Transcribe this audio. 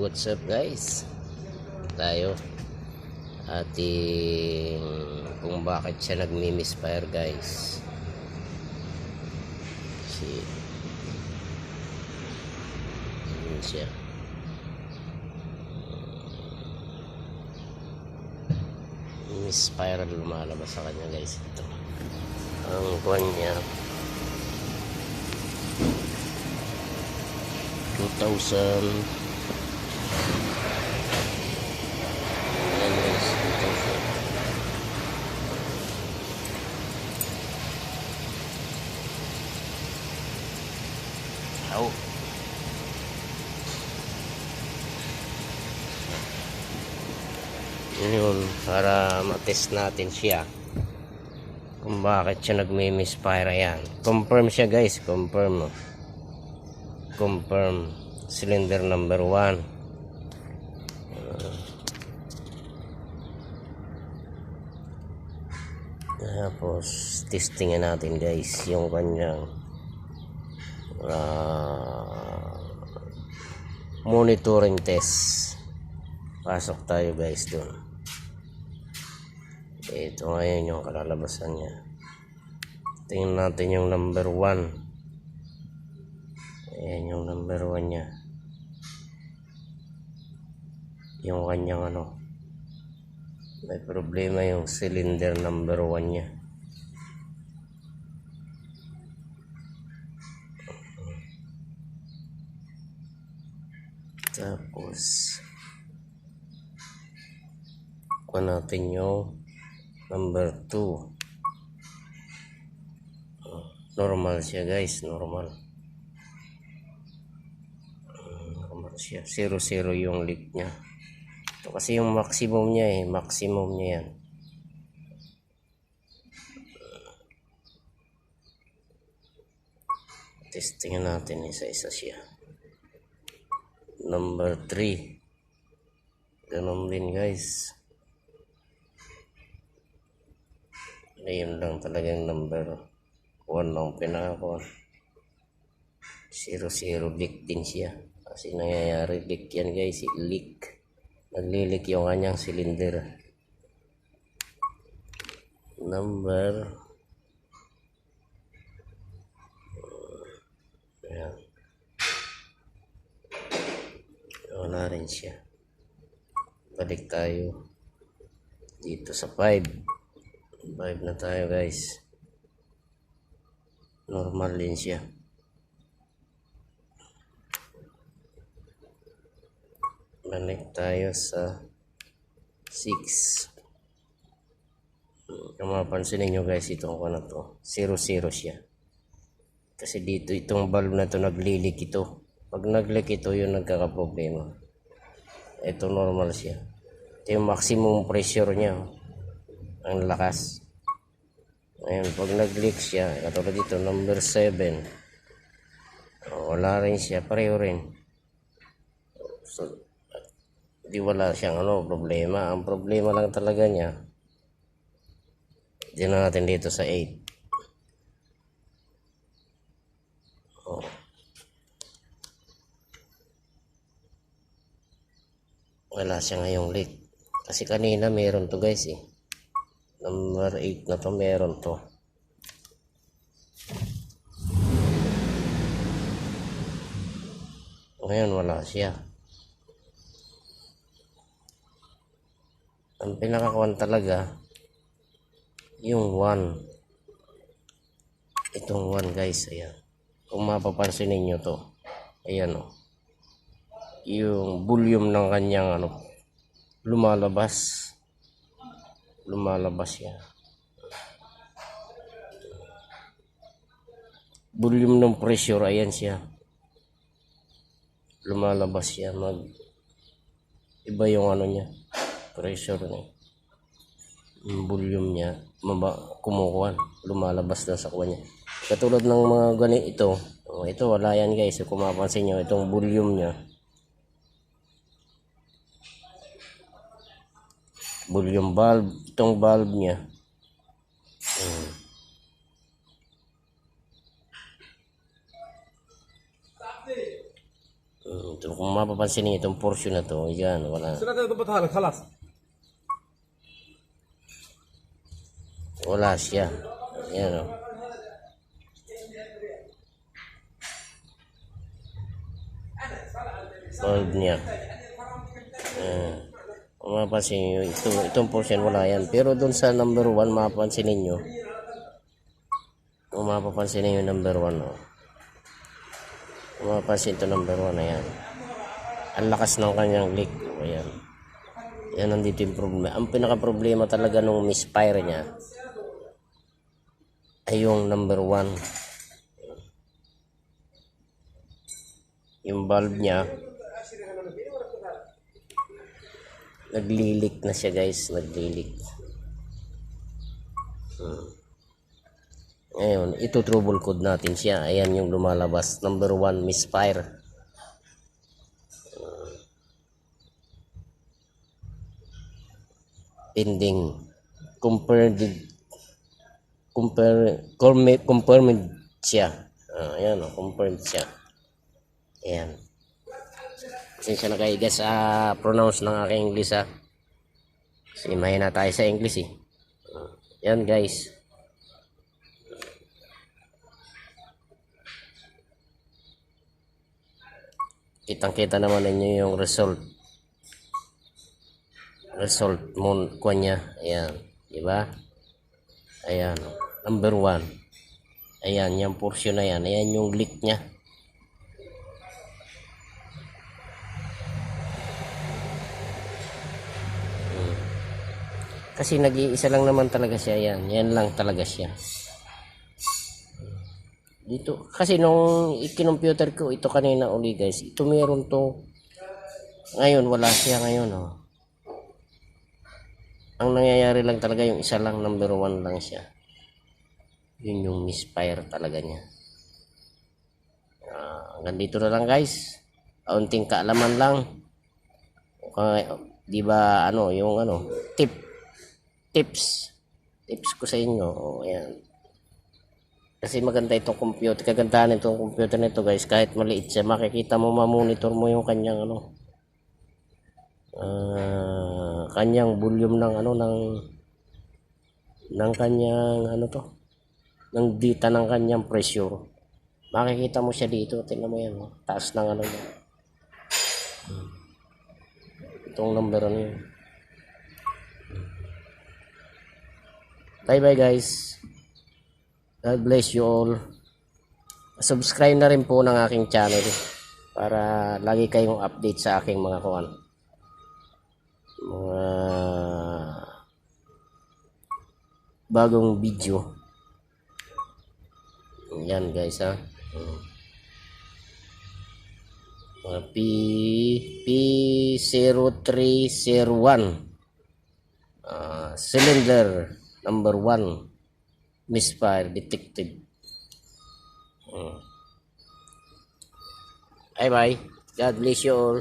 what's up guys? Tayo ating kung bakit siya nagmi-misfire guys. Yun siya. Misfire lumalabas sa kanya guys. Ito ang kuwan niya 2000. Oh. Yun, para matest natin siya kung bakit siya nagmi-misfire. Yan, confirm siya guys, confirm cylinder number 1. Tapos testingin natin guys yung kanyang monitoring test. Pasok tayo guys dun. Ito ngayon yung kalalabasan niya. Tingnan natin yung number 1. Ayan yung number 1 niya. Yung kanyang may problema yung cylinder number 1 niya. Tapos kuha natin yung number 2. Normal siya guys, normal siya. 0 yung leak niya. Ito kasi yung maximum niya maximum niya yan. Testingin natin isa-isa siya. Number 3. Ganun din guys. Ayun lang talagang number 1 ang pinaka 0 leak din siya. Kasi nangyayari leak yan guys. Leak. Naglilik yung kanyang cylinder. Number ayan. Wala rin siya. Balik tayo dito sa 5 na tayo guys. Normal din siya. Balik tayo sa 6. Kung mapansin niyo guys, itong ano to 0 siya. Kasi dito itong valve na to naglilik ito. Pag nagleak ito yung nagkakaproblema. Ito normal siya. Ito yung maximum pressure niya. Ang lakas. Ayan, pag nag-leak siya, katulad dito, number 7. Wala rin siya, pareho rin. So, di wala siyang problema. Ang problema lang talaga niya, diyan na natin dito sa 8. Wala siya ngayong leak. Kasi kanina meron to guys Number 8 na to, meron to. Ngayon wala siya. Ang pinakakuan talaga yung 1. Itong 1 guys, ayan. Kung mapapansin niyo to, ayan yung volume ng kanyang lumalabas siya. Volume ng pressure, ayan siya. Lumalabas siya, iba yung niya, pressure niya. Yung volume niya, kumukuha, lumalabas na sa kuha niya. Katulad ng mga ganito, ito wala yan guys. Kung mapansin nyo, itong volume niya, volume valve, itong valve niya. Ito, kung mapapansin niyo itong portion na to, yan, wala. سنة ضبطها لك خلاص. Wala siya. Yan o. Bulb niya. Kung mapapansin niyo, itong portion wala yan. Pero dun sa number 1, mapapansin niyo. Kung mapapansin niyo yung number 1, o. Kung mapapansin ito number 1 na yan. Ang lakas ng kanyang leak. Ayan. Yan nandito yung problema. Ang pinaka problema talaga nung misfire niya ay yung number 1. Yung bulb niya naglilik na siya, guys. Naglilik. Ngayon, ito trouble code natin siya. Ayan yung lumalabas. Number 1, misfire. Pending. Confirmed siya. Ayan o, confirmed siya. Ayan. Pasensya na kayo guys sa pronounce ng aking English ha. Kasi mahina tayo sa English eh. Ayan guys. Kitang-kita naman ninyo yung result mo kuha niya. Ayan, di ba? Ayan, number 1. Ayan, yung portion na yan. Ayan yung leak niya. Kasi nag-iisa lang naman talaga siya. Ayan, yan lang talaga siya. Dito, kasi nung ikinomputer ko ito kanina uli guys, ito meron to. Ngayon, wala siya ngayon oh. Ang nangyayari lang talaga yung isa lang, number 1 lang siya. Yun yung misfire talaga niya. Hanggang dito na lang guys. Kaunting kaalaman lang. Di ba ano, yung ano, tips ko sa inyo. Oh, ayan. Kasi maganda itong computer. Kagandahan itong computer nito guys. Kahit maliit siya, makikita mo, mamonitor mo yung kanyang ano. Kanyang volume ng ano ng kanyang ano to ng data ng kanyang pressure, makikita mo siya dito. Tingnan mo yan, taas ng ano niya, itong number ano yun. Bye bye guys, God bless you all. Subscribe na rin po ng aking channel para lagi kayong update sa aking mga bagong video. Yan guys ha. P0301 cylinder number 1 misfire detected. Bye bye, God bless you all.